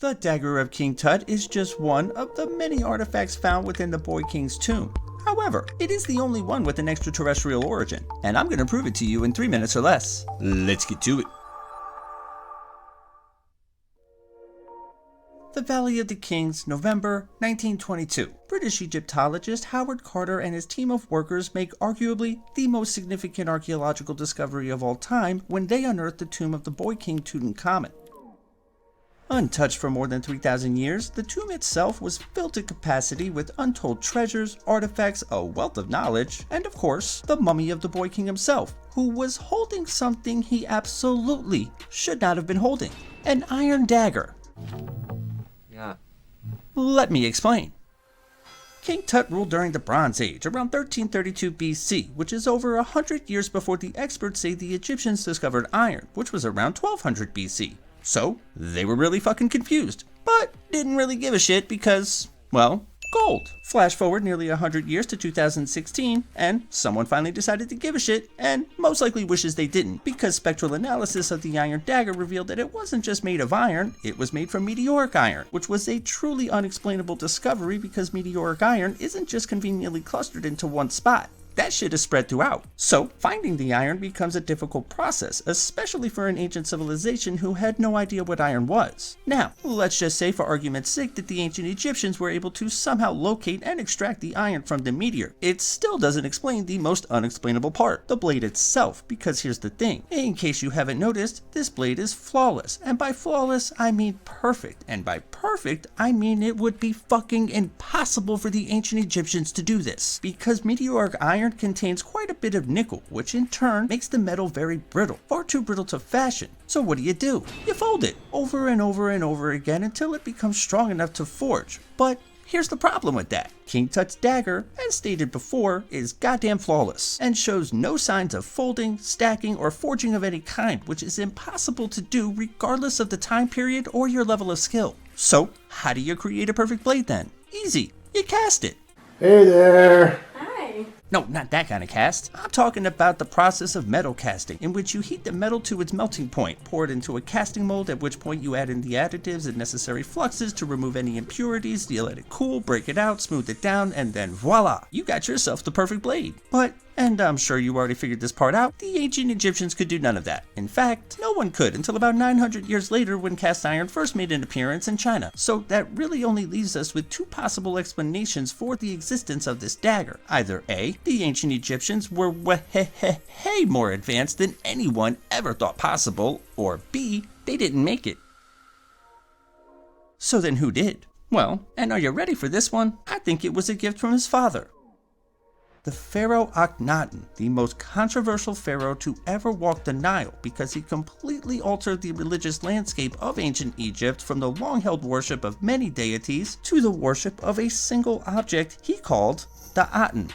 The Dagger of King Tut is just one of the many artifacts found within the Boy King's tomb. However, it is the only one with an extraterrestrial origin, and I'm going to prove it to you in 3 minutes or less. Let's get to it. The Valley of the Kings, November 1922. British Egyptologist Howard Carter and his team of workers make arguably the most significant archaeological discovery of all time when they unearth the tomb of the Boy King Tutankhamen. Untouched for more than 3,000 years, the tomb itself was filled to capacity with untold treasures, artifacts, a wealth of knowledge, and of course, the mummy of the Boy King himself, who was holding something he absolutely should not have been holding: an iron dagger. Yeah. Let me explain. King Tut ruled during the Bronze Age, around 1332 BC, which is over 100 years before the experts say the Egyptians discovered iron, which was around 1200 BC. So, they were really fucking confused, but didn't really give a shit because, well, gold. Flash forward nearly 100 years to 2016, and someone finally decided to give a shit, and most likely wishes they didn't, because spectral analysis of the iron dagger revealed that it wasn't just made of iron, it was made from meteoric iron, which was a truly unexplainable discovery because meteoric iron isn't just conveniently clustered into one spot. That shit is spread throughout. So, finding the iron becomes a difficult process, especially for an ancient civilization who had no idea what iron was. Now, let's just say for argument's sake that the ancient Egyptians were able to somehow locate and extract the iron from the meteor. It still doesn't explain the most unexplainable part, the blade itself, because here's the thing. In case you haven't noticed, this blade is flawless, and by flawless, I mean perfect, and by perfect, I mean it would be fucking impossible for the ancient Egyptians to do this, because meteoric iron contains quite a bit of nickel, which in turn makes the metal very brittle, far too brittle to fashion. So what do? You fold it over and over and over again until it becomes strong enough to forge. But here's the problem with that. King Tut's dagger, as stated before, is goddamn flawless, and shows no signs of folding, stacking, or forging of any kind, which is impossible to do regardless of the time period or your level of skill. So, how do you create a perfect blade then? Easy, you cast it. Hey there! No, not that kind of cast. I'm talking about the process of metal casting, in which you heat the metal to its melting point, pour it into a casting mold, at which point you add in the additives and necessary fluxes to remove any impurities, you let it cool, break it out, smooth it down, and then voila! You got yourself the perfect blade. But, and I'm sure you already figured this part out, the ancient Egyptians could do none of that. In fact, no one could until about 900 years later when cast iron first made an appearance in China. So that really only leaves us with two possible explanations for the existence of this dagger. Either A, the ancient Egyptians were way more advanced than anyone ever thought possible, or B, they didn't make it. So then who did? Well, and are you ready for this one? I think it was a gift from his father. The pharaoh Akhenaten, the most controversial pharaoh to ever walk the Nile because he completely altered the religious landscape of ancient Egypt from the long-held worship of many deities to the worship of a single object he called the Aten.